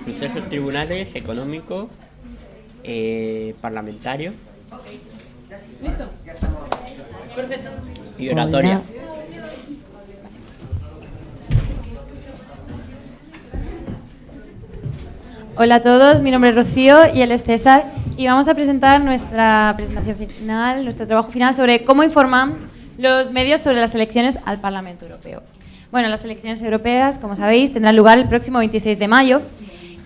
sucesos tribunales, económicos, parlamentarios. ¿Listo? Perfecto. Y oratoria. Hola a todos, mi nombre es Rocío y él es César y vamos a presentar nuestra presentación final, nuestro trabajo final sobre cómo informan los medios sobre las elecciones al Parlamento Europeo. Bueno, las elecciones europeas, como sabéis, tendrán lugar el próximo 26 de mayo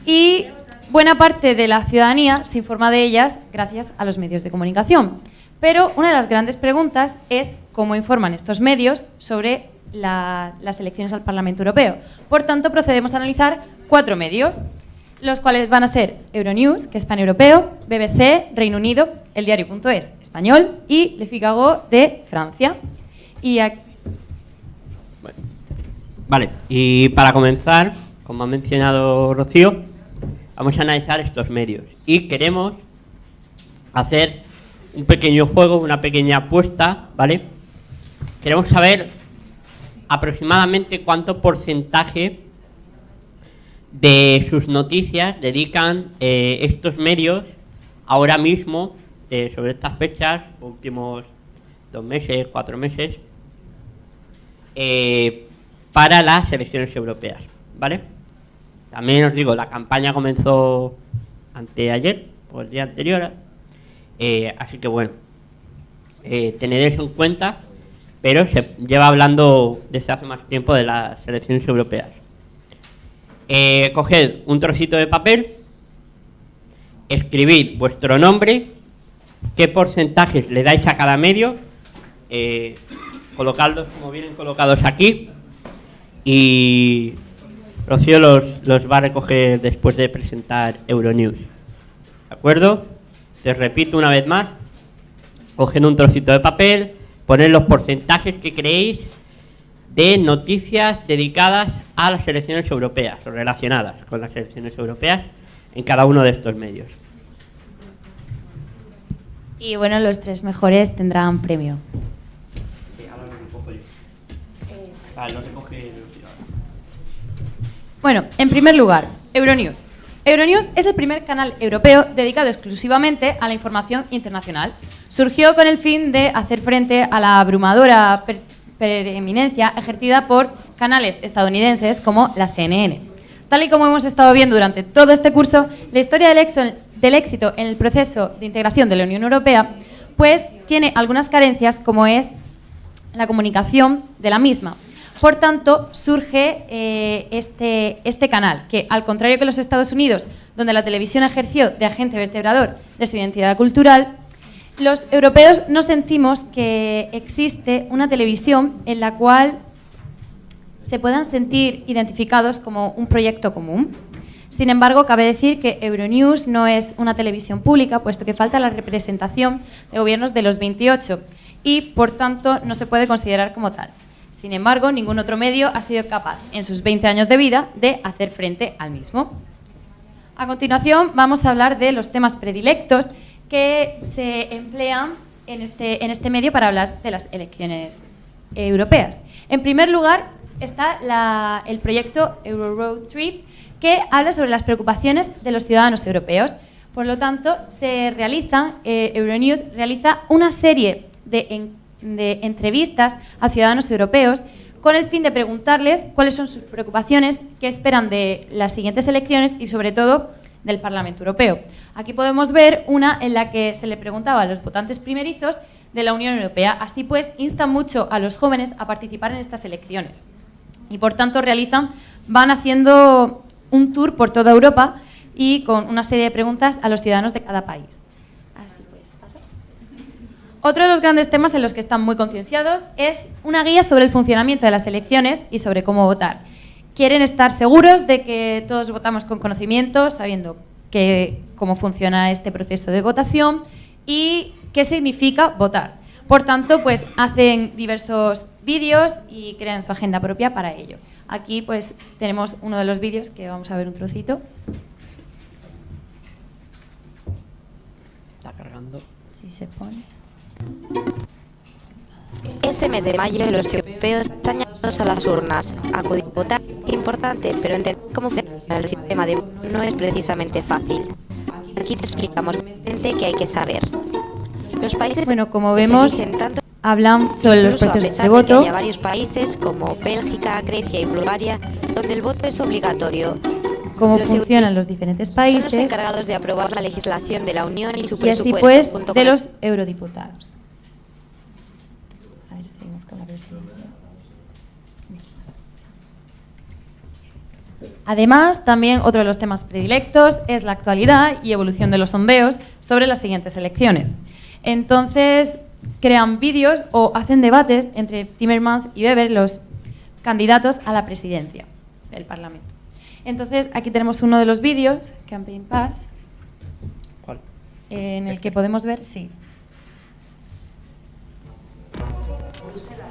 y buena parte de la ciudadanía se informa de ellas gracias a los medios de comunicación. Pero una de las grandes preguntas es cómo informan estos medios sobre las elecciones al Parlamento Europeo. Por tanto, procedemos a analizar 4 medios, los cuales van a ser Euronews, que es paneuropeo, BBC, Reino Unido, El Diario.es, español, y Le Figaro de Francia. Y Vale, y para comenzar, como ha mencionado Rocío, vamos a analizar estos medios. Y queremos hacer un pequeño juego, una pequeña apuesta, ¿vale? Queremos saber aproximadamente cuánto porcentaje de sus noticias dedican estos medios ahora mismo, sobre estas fechas, últimos 2 meses, 4 meses, para las elecciones europeas, ¿vale? También os digo, la campaña comenzó anteayer, o el día anterior, así que bueno, tened eso en cuenta, pero se lleva hablando desde hace más tiempo de las elecciones europeas. Coged un trocito de papel, escribid vuestro nombre, qué porcentajes le dais a cada medio, colocadlos como vienen colocados aquí y Rocío los va a recoger después de presentar Euronews. ¿De acuerdo? Te repito una vez más, coged un trocito de papel, poned los porcentajes que creéis de noticias dedicadas a las elecciones europeas o relacionadas con las elecciones europeas en cada uno de estos medios. Y bueno, los 3 mejores tendrán premio. Bueno, en primer lugar, Euronews. Euronews es el primer canal europeo dedicado exclusivamente a la información internacional. Surgió con el fin de hacer frente a la abrumadora preeminencia ejercida por canales estadounidenses como la CNN. Tal y como hemos estado viendo durante todo este curso, la historia del éxito en el proceso de integración de la Unión Europea pues tiene algunas carencias, como es la comunicación de la misma. Por tanto, surge este canal, que al contrario que los Estados Unidos, donde la televisión ejerció de agente vertebrador de su identidad cultural, los europeos no sentimos que existe una televisión en la cual se puedan sentir identificados como un proyecto común. Sin embargo, cabe decir que Euronews no es una televisión pública, puesto que falta la representación de gobiernos de los 28 y, por tanto, no se puede considerar como tal. Sin embargo, ningún otro medio ha sido capaz, en sus 20 años de vida, de hacer frente al mismo. A continuación, vamos a hablar de los temas predilectos que se emplean en este medio para hablar de las elecciones europeas. En primer lugar, está el proyecto Euro Road Trip, que habla sobre las preocupaciones de los ciudadanos europeos. Por lo tanto, Euronews realiza una serie de entrevistas a ciudadanos europeos con el fin de preguntarles cuáles son sus preocupaciones, qué esperan de las siguientes elecciones y, sobre todo, del Parlamento Europeo. Aquí podemos ver una en la que se le preguntaba a los votantes primerizos de la Unión Europea. Así pues, instan mucho a los jóvenes a participar en estas elecciones y, por tanto, van haciendo un tour por toda Europa y con una serie de preguntas a los ciudadanos de cada país. Así pues, pasa. Otro de los grandes temas en los que están muy concienciados es una guía sobre el funcionamiento de las elecciones y sobre cómo votar. Quieren estar seguros de que todos votamos con conocimiento, sabiendo cómo funciona este proceso de votación y qué significa votar. Por tanto, pues hacen diversos vídeos y crean su agenda propia para ello. Aquí pues tenemos uno de los vídeos que vamos a ver un trocito. Está cargando. Si se pone. Este mes de mayo los europeos están llamados a las urnas. Acudir a votar es importante, pero entender cómo funciona el sistema tema de voto no es precisamente fácil. Aquí te explicamos brevemente qué hay que saber. Los países Bueno, como se vemos, eligen tanto hablan sobre los incluso a procesos pesar de de que voto, haya varios países como Bélgica, Grecia y Bulgaria donde el voto es obligatorio. cómo Los funcionan los diferentes Son los países encargados de aprobar la legislación de la Unión y su y así presupuesto. pues junto de con los eurodiputados. A ver, seguimos con la presidencia. Además, también otro de los temas predilectos es la actualidad y evolución de los sondeos sobre las siguientes elecciones. Entonces, crean vídeos o hacen debates entre Timmermans y Weber, los candidatos a la presidencia del Parlamento. Entonces, aquí tenemos uno de los vídeos, Campaign Pass, ¿Cuál? en el que podemos ver, sí.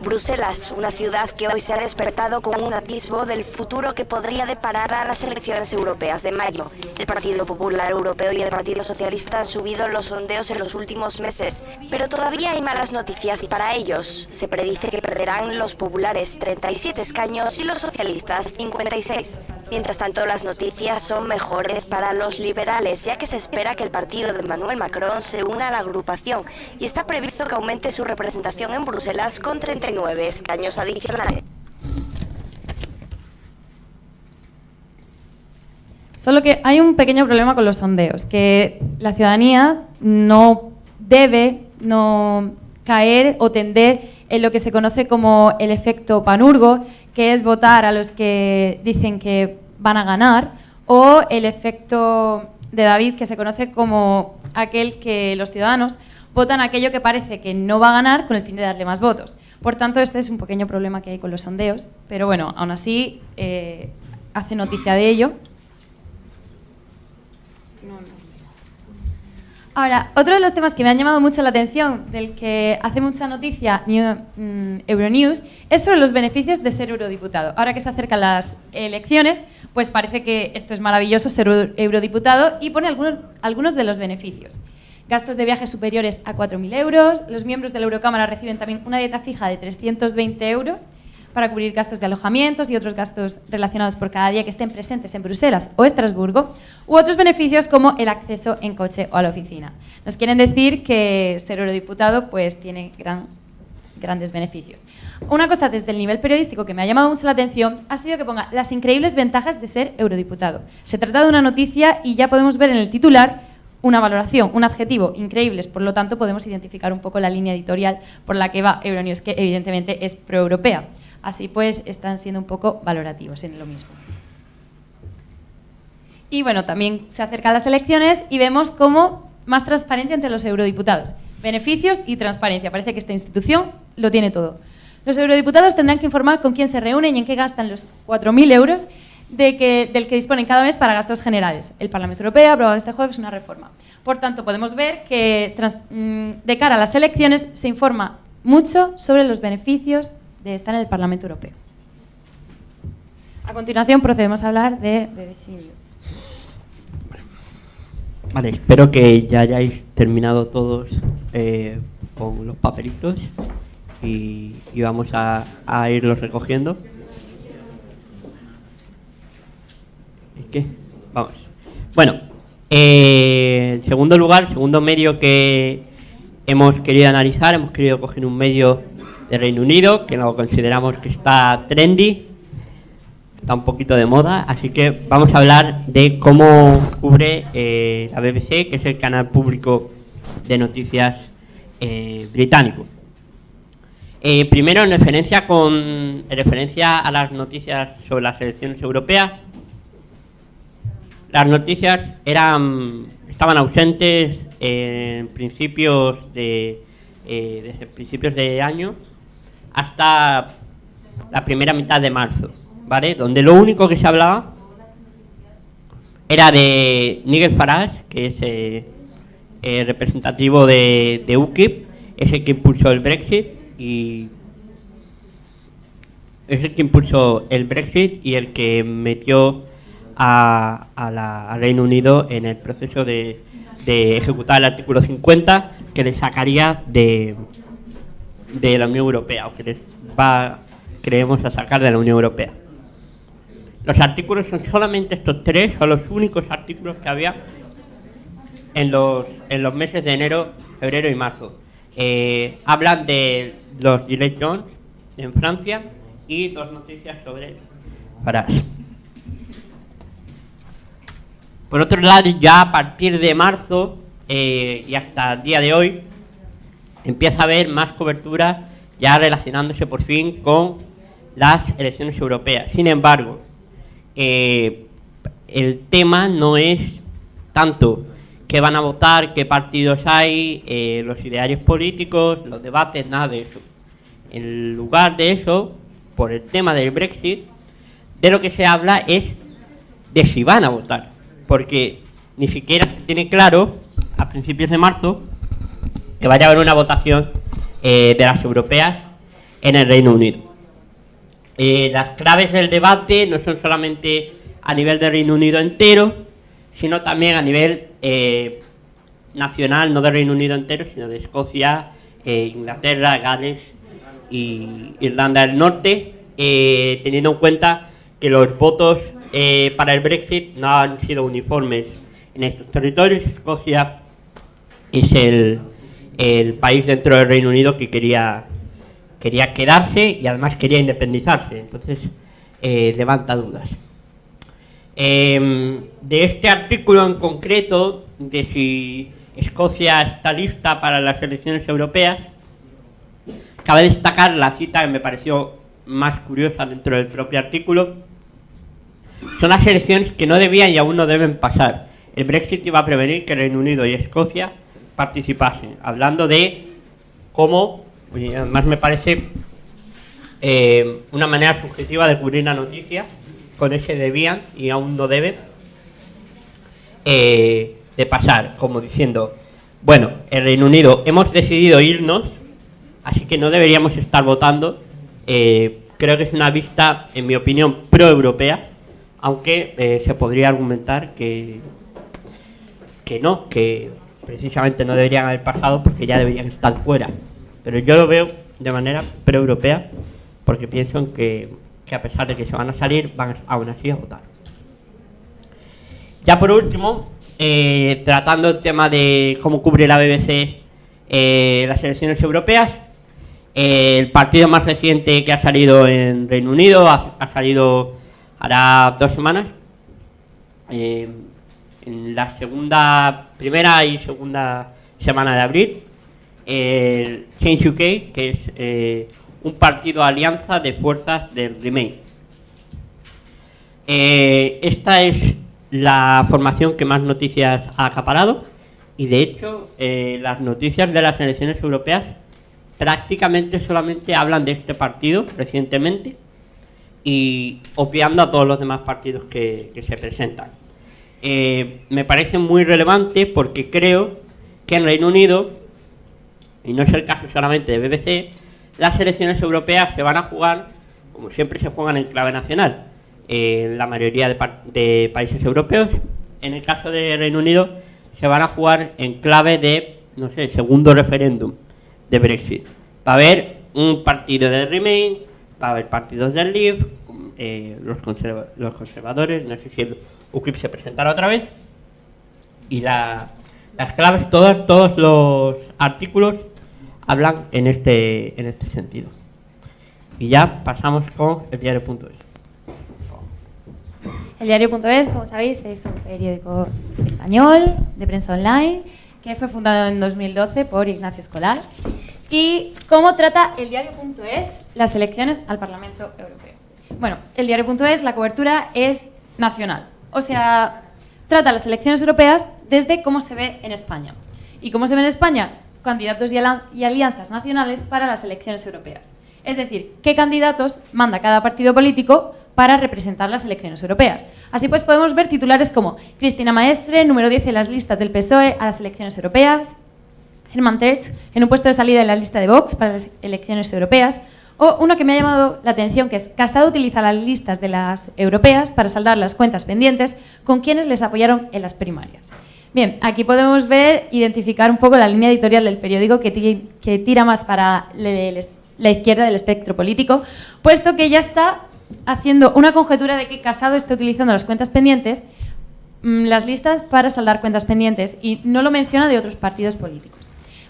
Bruselas, una ciudad que hoy se ha despertado con un atisbo del futuro que podría deparar a las elecciones europeas de mayo. El Partido Popular Europeo y el Partido Socialista han subido los sondeos en los últimos meses, pero todavía hay malas noticias para ellos. Se predice que perderán los populares 37 escaños y los socialistas 56. Mientras tanto, las noticias son mejores para los liberales, ya que se espera que el partido de Emmanuel Macron se una a la agrupación y está previsto que aumente su representación en Bruselas con 39 escaños adicionales. Solo que hay un pequeño problema con los sondeos, que la ciudadanía no debe caer o tender en lo que se conoce como el efecto Panurgo, que es votar a los que dicen que van a ganar, o el efecto de David, que se conoce como aquel que los ciudadanos votan aquello que parece que no va a ganar con el fin de darle más votos. Por tanto, este es un pequeño problema que hay con los sondeos, pero bueno, aún así hace noticia de ello. Ahora, otro de los temas que me han llamado mucho la atención, del que hace mucha noticia Euronews, es sobre los beneficios de ser eurodiputado. Ahora que se acercan las elecciones, pues parece que esto es maravilloso, ser eurodiputado, y pone algunos de los beneficios. Gastos de viajes superiores a 4.000 euros, los miembros de la Eurocámara reciben también una dieta fija de 320 euros para cubrir gastos de alojamientos y otros gastos relacionados por cada día que estén presentes en Bruselas o Estrasburgo, u otros beneficios como el acceso en coche o a la oficina. Nos quieren decir que ser eurodiputado pues tiene grandes beneficios. Una cosa desde el nivel periodístico que me ha llamado mucho la atención ha sido que ponga las increíbles ventajas de ser eurodiputado. Se trata de una noticia y ya podemos ver en el titular una valoración, un adjetivo, increíbles, por lo tanto podemos identificar un poco la línea editorial por la que va Euronews, que evidentemente es proeuropea. Así pues, están siendo un poco valorativos en lo mismo. Y bueno, también se acercan las elecciones y vemos como más transparencia entre los eurodiputados. Beneficios y transparencia. Parece que esta institución lo tiene todo. Los eurodiputados tendrán que informar con quién se reúnen y en qué gastan los 4.000 euros del que disponen cada mes para gastos generales. El Parlamento Europeo ha aprobado este jueves una reforma. Por tanto, podemos ver que de cara a las elecciones se informa mucho sobre los beneficios de estar en el Parlamento Europeo. A continuación procedemos a hablar de BBC News. Vale, espero que ya hayáis terminado todos con los papelitos y vamos a irlos recogiendo. ¿Qué? Vamos. Bueno, en segundo lugar, segundo medio que hemos querido analizar, hemos querido coger un medio de Reino Unido, que lo consideramos que está trendy, está un poquito de moda, así que vamos a hablar de cómo cubre la BBC, que es el canal público de noticias británico. Primero, en referencia a las noticias sobre las elecciones europeas, las noticias estaban ausentes en principios desde principios de año hasta la primera mitad de marzo, ¿vale? Donde lo único que se hablaba era de Nigel Farage, que es representativo de UKIP, es el que impulsó el Brexit y el que metió a Reino Unido en el proceso de ejecutar el artículo 50 que le sacaría de la Unión Europea, o que les va, creemos, a sacar de la Unión Europea. Los artículos son solamente estos 3, son los únicos artículos que había en los meses de enero, febrero y marzo. Hablan de los Gilets Jaunes en Francia y 2 noticias sobre Farage. Por otro lado, ya a partir de marzo y hasta el día de hoy, empieza a haber más cobertura ya relacionándose por fin con las elecciones europeas. Sin embargo, el tema no es tanto qué van a votar, qué partidos hay, los idearios políticos, los debates, nada de eso. En lugar de eso, por el tema del Brexit, de lo que se habla es de si van a votar, porque ni siquiera se tiene claro, a principios de marzo, que vaya a haber una votación de las europeas en el Reino Unido. Las claves del debate no son solamente a nivel del Reino Unido entero, sino también a nivel nacional, no del Reino Unido entero, sino de Escocia, Inglaterra, Gales y Irlanda del Norte, teniendo en cuenta que los votos para el Brexit no han sido uniformes en estos territorios. Escocia es el país dentro del Reino Unido que quería quedarse y además quería independizarse, entonces levanta dudas. De este artículo en concreto, de si Escocia está lista para las elecciones europeas, cabe destacar la cita que me pareció más curiosa dentro del propio artículo. Son las elecciones que no debían y aún no deben pasar. El Brexit iba a prevenir que Reino Unido y Escocia participasen, hablando de cómo, y además me parece una manera subjetiva de cubrir la noticia, con ese debían y aún no deben de pasar, como diciendo, bueno, el Reino Unido hemos decidido irnos, así que no deberíamos estar votando. Creo que es una vista, en mi opinión, pro-europea, aunque se podría argumentar que no, que precisamente no deberían haber pasado porque ya deberían estar fuera. Pero yo lo veo de manera pro-europea porque pienso que a pesar de que se van a salir, van aún así a votar. Ya por último, tratando el tema de cómo cubre la BBC las elecciones europeas, el partido más reciente que ha salido en Reino Unido ha salido hará 2 semanas, en la primera y segunda semana de abril, el Change UK, que es un partido alianza de fuerzas del Remain. Esta es la formación que más noticias ha acaparado y de hecho las noticias de las elecciones europeas prácticamente solamente hablan de este partido recientemente y obviando a todos los demás partidos que se presentan. Me parece muy relevante porque creo que en Reino Unido, y no es el caso solamente de BBC, las elecciones europeas se van a jugar, como siempre se juegan en clave nacional, en la mayoría de países europeos. En el caso de Reino Unido se van a jugar en clave de, no sé, segundo referéndum de Brexit. Va a haber un partido del Remain, va a haber partidos del Leave, los conservadores, no sé si el UKIP se presentará otra vez, y las claves, todos los artículos hablan en este sentido. Y ya pasamos con el diario.es. El diario.es, como sabéis, es un periódico español de prensa online que fue fundado en 2012 por Ignacio Escolar. ¿Y cómo trata el diario.es las elecciones al Parlamento Europeo? Bueno, el diario.es, la cobertura es nacional, o sea, trata las elecciones europeas desde cómo se ve en España. ¿Y cómo se ve en España? Candidatos y alianzas nacionales para las elecciones europeas. Es decir, qué candidatos manda cada partido político para representar las elecciones europeas. Así pues podemos ver titulares como Cristina Maestre, número 10 en las listas del PSOE a las elecciones europeas, Hermann Tertsch en un puesto de salida en la lista de Vox para las elecciones europeas, o uno que me ha llamado la atención, que es Casado utiliza las listas de las europeas para saldar las cuentas pendientes con quienes les apoyaron en las primarias. Bien, aquí podemos ver, identificar un poco la línea editorial del periódico que tira más para la izquierda del espectro político, puesto que ya está haciendo una conjetura de que Casado está utilizando las cuentas pendientes, las listas para saldar cuentas pendientes, y no lo menciona de otros partidos políticos.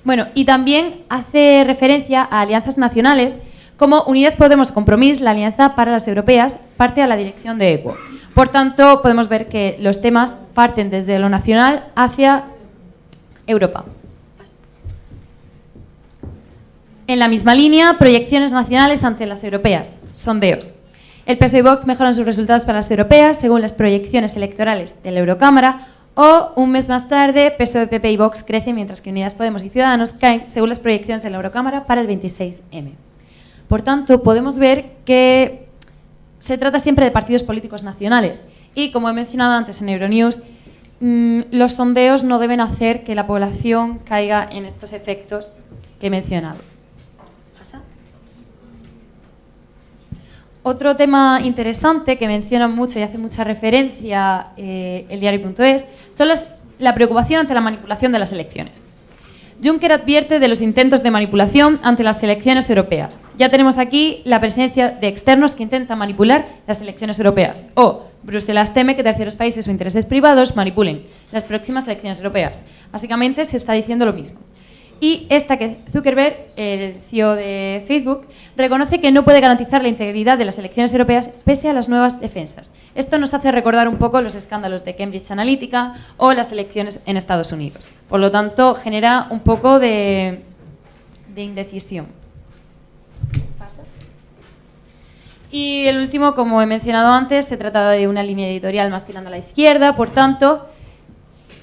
Bueno, y también hace referencia a alianzas nacionales como Unidas Podemos Compromís, la alianza para las europeas, parte a la dirección de ECO. Por tanto, podemos ver que los temas parten desde lo nacional hacia Europa. En la misma línea, proyecciones nacionales ante las europeas, sondeos. El PSOE y Vox mejoran sus resultados para las europeas según las proyecciones electorales de la Eurocámara, o un mes más tarde, PSOE, PP y Vox crecen mientras que Unidas Podemos y Ciudadanos caen según las proyecciones de la Eurocámara para el 26M. Por tanto, podemos ver que se trata siempre de partidos políticos nacionales y, como he mencionado antes en Euronews, los sondeos no deben hacer que la población caiga en estos efectos que he mencionado. ¿Pasa? Otro tema interesante que mencionan mucho y hace mucha referencia el diario.es son la preocupación ante la manipulación de las elecciones. Juncker advierte de los intentos de manipulación ante las elecciones europeas. Ya tenemos aquí la presencia de externos que intentan manipular las elecciones europeas. O Bruselas teme que terceros países o intereses privados manipulen las próximas elecciones europeas. Básicamente se está diciendo lo mismo. Y esta que Zuckerberg, el CEO de Facebook, reconoce que no puede garantizar la integridad de las elecciones europeas pese a las nuevas defensas. Esto nos hace recordar un poco los escándalos de Cambridge Analytica o las elecciones en Estados Unidos. Por lo tanto, genera un poco de indecisión. ¿Pasa? Y el último, como he mencionado antes, se trata de una línea editorial más tirando a la izquierda, por tanto,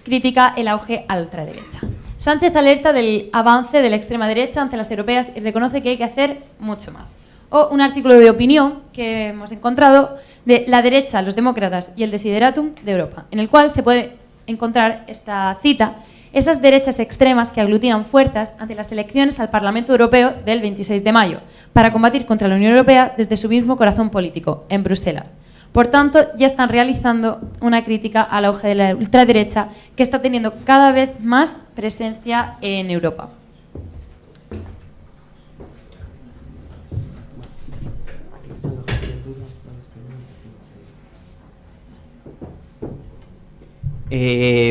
critica el auge a la ultraderecha. Sánchez alerta del avance de la extrema derecha ante las europeas y reconoce que hay que hacer mucho más. O un artículo de opinión que hemos encontrado de La derecha, los demócratas y el desideratum de Europa, en el cual se puede encontrar esta cita: esas derechas extremas que aglutinan fuerzas ante las elecciones al Parlamento Europeo del 26 de mayo, para combatir contra la Unión Europea desde su mismo corazón político, en Bruselas. Por tanto, ya están realizando una crítica al auge de la ultraderecha que está teniendo cada vez más presencia en Europa.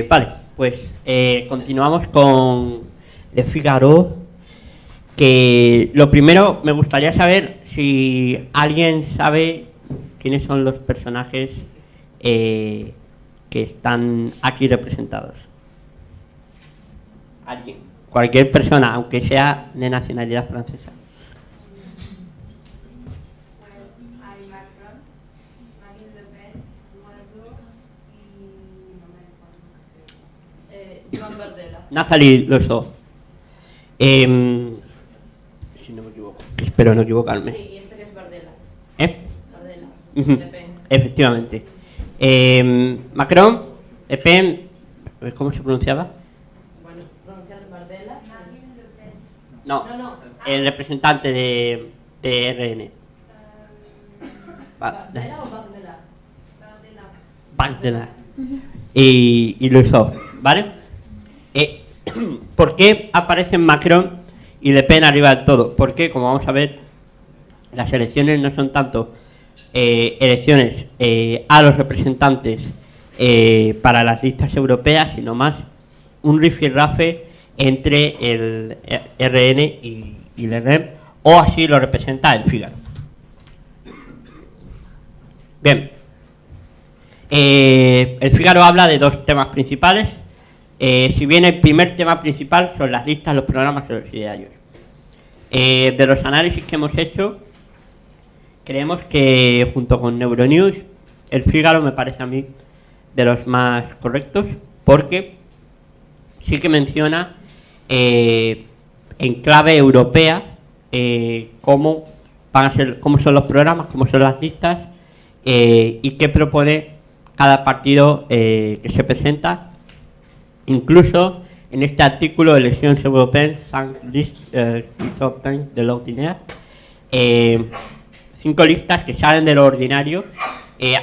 Vale, pues continuamos con Le Figaro, que lo primero me gustaría saber si alguien sabe quiénes son los personajes que están aquí representados. ¿Alguien? Cualquier persona, aunque sea de nacionalidad francesa. Pues hay Macron, Marine Le Pen, Loiseau y no me acuerdo. Joan Bardella. Nathalie Loiseau. Si no me equivoco, espero no equivocarme. Sí, y este que es Bardella. Bardella. Ujú. Le Pen. Efectivamente. Macron, Le Pen, ¿cómo se pronunciaba? Bueno, pronunciar Bardella. No, No. el representante de RN. ¿Bardella o Bardella? Bardella. Y Loiseau, ¿vale? ¿Por qué aparecen Macron y Le Pen arriba del todo? Porque, como vamos a ver, las elecciones no son tanto elecciones a los representantes para las listas europeas, sino más un rifirrafe entre el RN y el REM, o así lo representa el Figaro. Bien, el Figaro habla de dos temas principales. Si bien el primer tema principal son las listas, los programas y los idearios. De los análisis que hemos hecho, creemos que junto con Euronews, el Figaro me parece a mí de los más correctos, porque sí que menciona en clave europea cómo son los programas, cómo son las listas y qué propone cada partido que se presenta. Incluso en este artículo, Elecciones Européennes, 5 listes de l'ordinaire, 5 listas que salen de lo ordinario,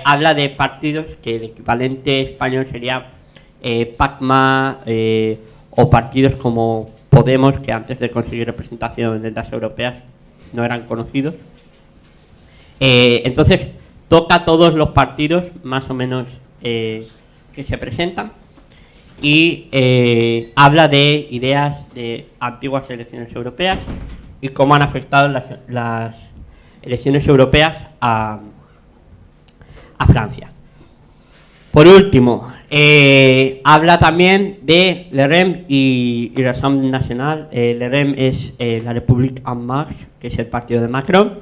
habla de partidos que el equivalente español sería PACMA o partidos como Podemos, que antes de conseguir representación en las europeas no eran conocidos. Entonces, toca todos los partidos, más o menos, que se presentan, y habla de ideas de antiguas elecciones europeas y cómo han afectado las elecciones europeas a Francia. Por último, habla también de l'EREM y Rassemblement National. l'EREM es la République en Marche, que es el partido de Macron,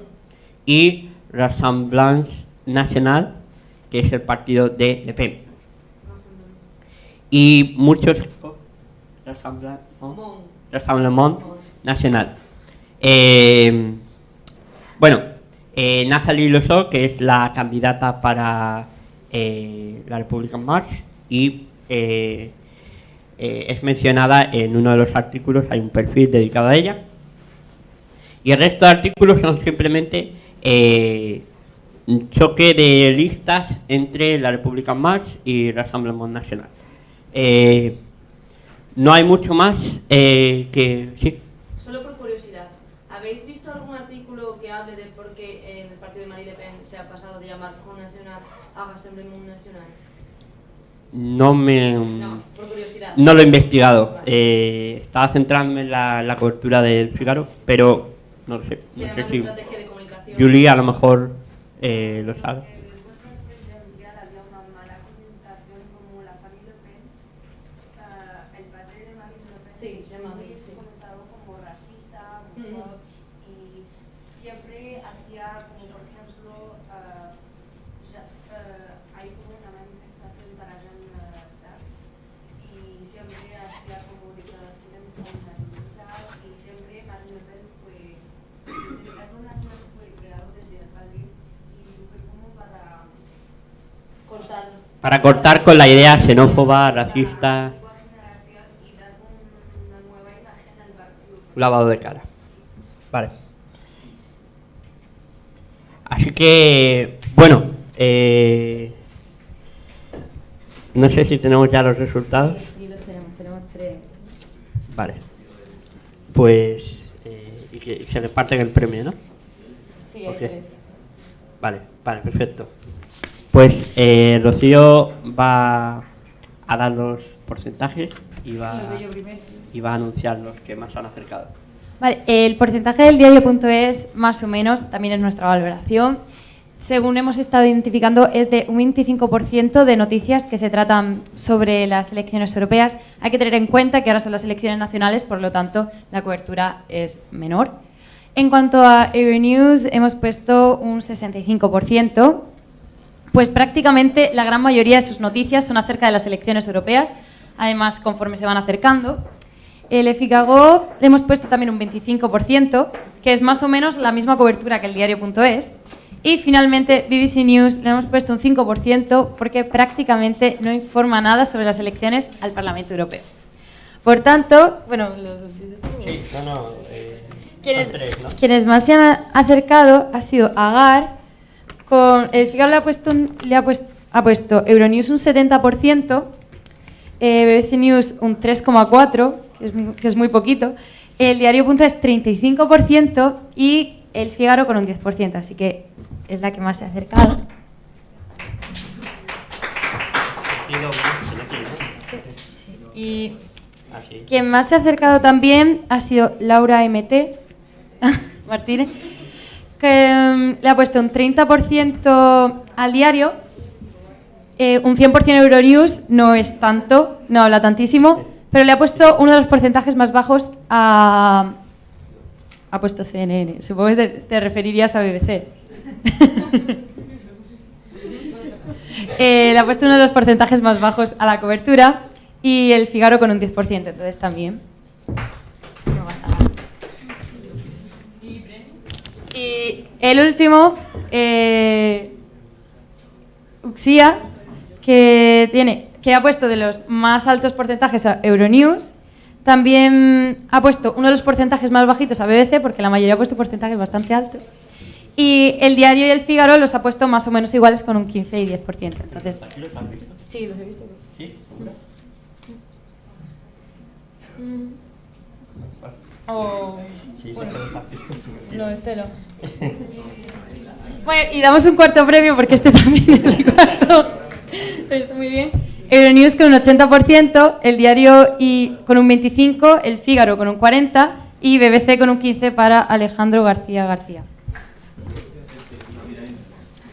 y Rassemblement National, que es el partido de Le Pen. Y muchos... Rassemblement National. Nathalie Loiseau, que es la candidata para la République en Marche, y es mencionada en uno de los artículos, hay un perfil dedicado a ella. Y el resto de artículos son simplemente un choque de listas entre la République en Marche y Rassemblement National. No hay mucho más que... Sí. Solo por curiosidad, ¿habéis visto algún artículo que hable de por qué el partido de Marine Le Pen se ha pasado de llamar Front National a Rassemblement National? No, por curiosidad. No lo he investigado. Estaba centrándome en la cobertura del Figaro, pero no lo sé. No sé si estrategia de comunicación. Julie a lo mejor lo sabe. Sí, se llama conectado como racista, y siempre hacía como, por ejemplo, hay como una manifestación para Jean d'Arc y siempre hacía como declaraciones escandalosas y siempre Marine Le Pen fue, desde el Front National fue creado desde el Palais y fue como para cortar con la idea xenófoba, racista. Lavado de cara. Vale. Así que, bueno, no sé si tenemos ya los resultados. Sí, los tenemos 3. Vale. Pues, y que se reparten el premio, ¿no? Sí, hay 3. Vale, perfecto. Pues Rocío va a dar los porcentajes y va a anunciar los que más han acercado. Vale, el porcentaje del diario.es, más o menos, también es nuestra valoración. Según hemos estado identificando, es de un 25% de noticias que se tratan sobre las elecciones europeas. Hay que tener en cuenta que ahora son las elecciones nacionales, por lo tanto, la cobertura es menor. En cuanto a Euronews, hemos puesto un 65%, pues prácticamente la gran mayoría de sus noticias son acerca de las elecciones europeas, además, conforme se van acercando. El Le Figaro le hemos puesto también un 25%, que es más o menos la misma cobertura que el diario.es. Y finalmente, BBC News le hemos puesto un 5% porque prácticamente no informa nada sobre las elecciones al Parlamento Europeo. Por tanto, bueno, quienes más se han acercado ha sido Agar. Con el Figaro ha puesto Euronews un 70%, BBC News un 3,4%, que es muy poquito, el diario.es 35% y el Figaro con un 10%, así que es la que más se ha acercado. Y quien más se ha acercado también ha sido Laura MT Martínez, que le ha puesto un 30% al diario, un 100% Euronews, no es tanto, no habla tantísimo, pero le ha puesto uno de los porcentajes más bajos ha puesto CNN. Supongo que te referirías a BBC. Le ha puesto uno de los porcentajes más bajos a la cobertura y el Figaro con un 10%, entonces también. No pasa nada. Y el último, Uxia, que ha puesto de los más altos porcentajes a Euronews. También ha puesto uno de los porcentajes más bajitos a BBC, porque la mayoría ha puesto porcentajes bastante altos. Y el diario y el Figaro los ha puesto más o menos iguales con un 15 y 10%. Entonces, ¿Aquí los has visto? sí, los he visto. ¿Sí? Oh, Sí, bueno, sí, los has visto. no, este no. Bueno, y damos un cuarto premio porque este también es el cuarto. Pero está muy bien. Euronews con un 80%, El Diario y con un 25%, El Fígaro con un 40% y BBC con un 15% para Alejandro García García.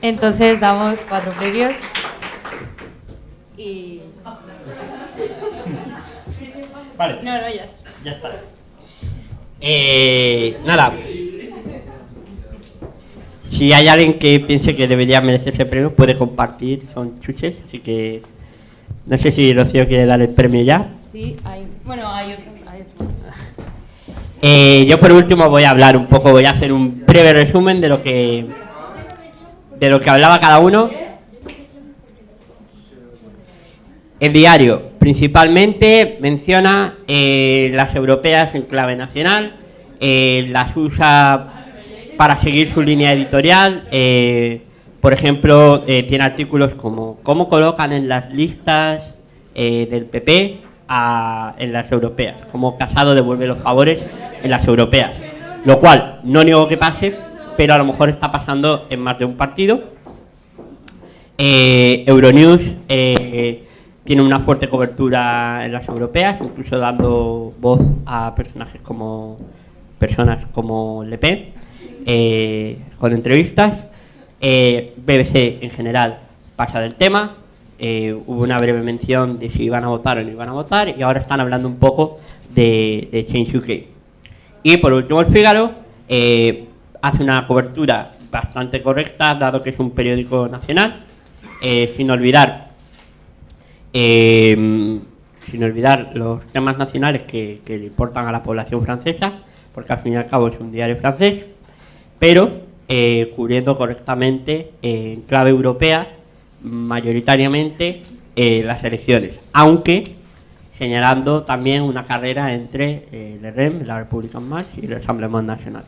Entonces damos 4 premios. Y... Vale. No, ya está. Ya está. Nada. Si hay alguien que piense que debería merecerse el premio, puede compartir, son chuches, así que no sé si Rocío quiere dar el premio ya. Sí, hay... Bueno, hay otro. Yo por último voy a hablar un poco, voy a hacer un breve resumen de lo que hablaba cada uno. El Diario principalmente menciona las europeas en clave nacional, las usa para seguir su línea editorial. Por ejemplo, tiene artículos como cómo colocan en las listas del PP en las europeas, cómo Casado devuelve los favores en las europeas, lo cual no niego que pase, pero a lo mejor está pasando en más de un partido. Euronews tiene una fuerte cobertura en las europeas, incluso dando voz a personas como Le Pen, con entrevistas. BBC en general pasa del tema. Hubo una breve mención de si iban a votar o no iban a votar, y ahora están hablando un poco de Change UK. Y por último, El Fígaro hace una cobertura bastante correcta, dado que es un periódico nacional, sin olvidar los temas nacionales que le importan a la población francesa, porque al fin y al cabo es un diario francés, pero cubriendo correctamente en clave europea mayoritariamente las elecciones, aunque señalando también una carrera entre el REM, la Republican March, y el Rassemblement National.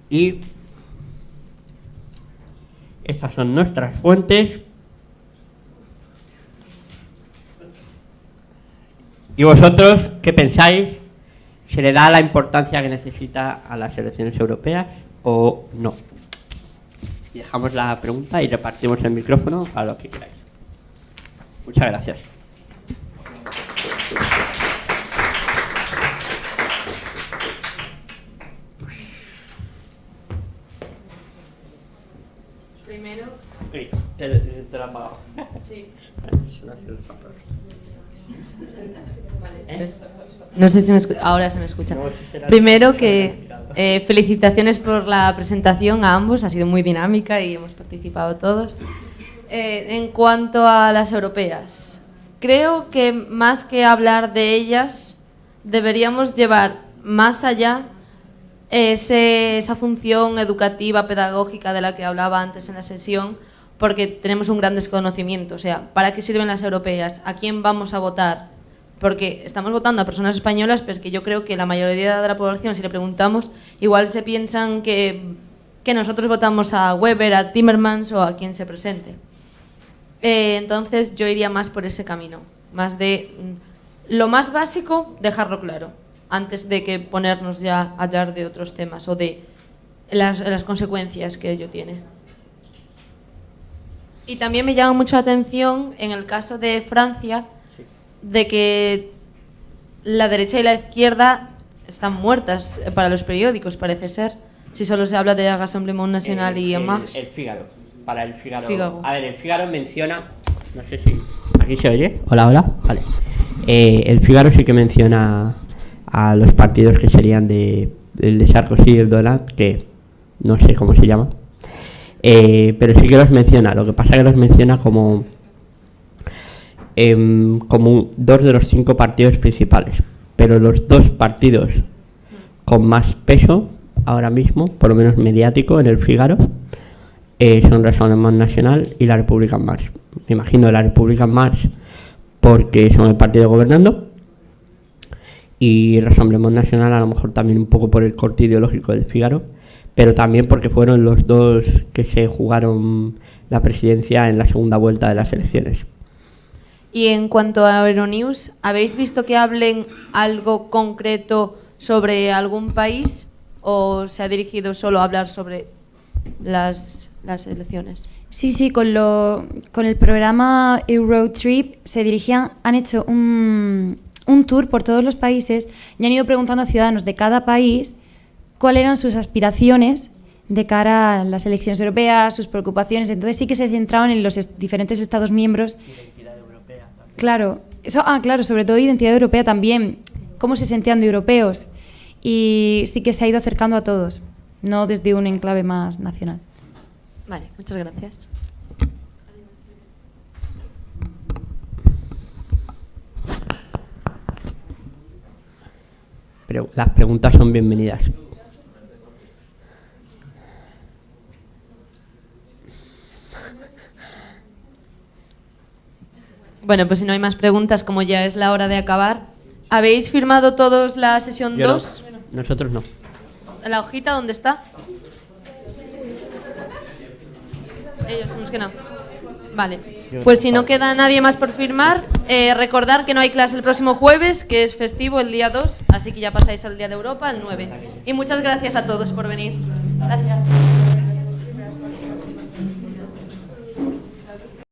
Y estas son nuestras fuentes. ¿Y vosotros qué pensáis? ¿Se le da la importancia que necesita a las elecciones europeas o no? Y dejamos la pregunta y repartimos el micrófono para lo que queráis. Muchas gracias. Primero, Sí, te lo he apagado. sí. No sé si ahora se me escucha. Primero que felicitaciones por la presentación a ambos, ha sido muy dinámica y hemos participado todos. En cuanto a las europeas, creo que más que hablar de ellas, deberíamos llevar más allá esa función educativa, pedagógica de la que hablaba antes en la sesión, porque tenemos un gran desconocimiento. O sea, ¿para qué sirven las europeas? ¿A quién vamos a votar? Porque estamos votando a personas españolas, pero es que yo creo que la mayoría de la población, si le preguntamos, igual se piensan que nosotros votamos a Weber, a Timmermans o a quien se presente. Entonces yo iría más por ese camino, más de lo más básico, dejarlo claro, antes de que ponernos ya a hablar de otros temas o de las consecuencias que ello tiene. Y también me llama mucho la atención, en el caso de Francia, de que la derecha y la izquierda están muertas para los periódicos, parece ser. Si solo se habla de Rassemblement National y En Marche. El Fígaro. Para el Fígaro. Fígaro. A ver, el Fígaro menciona... No sé si... ¿Aquí se oye? Hola, hola. Vale. El Fígaro sí que menciona a los partidos que serían del de Sarkozy y el Hollande, que no sé cómo se llama. Pero sí que los menciona. Lo que pasa es que los menciona como 2 de los 5 partidos principales, pero los 2 partidos con más peso ahora mismo, por lo menos mediático, en el Fígaro, son Rassemblement National y la Republican March. Me imagino la Republican March porque son el partido gobernando, y Rassemblement National a lo mejor también un poco por el corte ideológico del Fígaro, pero también porque fueron los 2 que se jugaron la presidencia en la segunda vuelta de las elecciones. Y en cuanto a Euronews, ¿habéis visto que hablen algo concreto sobre algún país o se ha dirigido solo a hablar sobre las elecciones. Sí, sí, con el programa Eurotrip han hecho un tour por todos los países y han ido preguntando a ciudadanos de cada país cuáles eran sus aspiraciones de cara a las elecciones europeas, sus preocupaciones. Entonces sí que se centraban en los diferentes Estados miembros. Identidad europea también. Claro, claro, sobre todo identidad europea también, cómo se sentían de europeos. Y sí que se ha ido acercando a todos, no desde un enclave más nacional. Vale, muchas gracias. Pero las preguntas son bienvenidas. Bueno, pues si no hay más preguntas, como ya es la hora de acabar, ¿habéis firmado todos la sesión Yo 2? no. Nosotros no. ¿La hojita dónde está? Ellos son los que no. Vale. Pues si no queda nadie más por firmar, recordar que no hay clase el próximo jueves, que es festivo el día 2, así que ya pasáis al Día de Europa, el 9. Y muchas gracias a todos por venir. Gracias.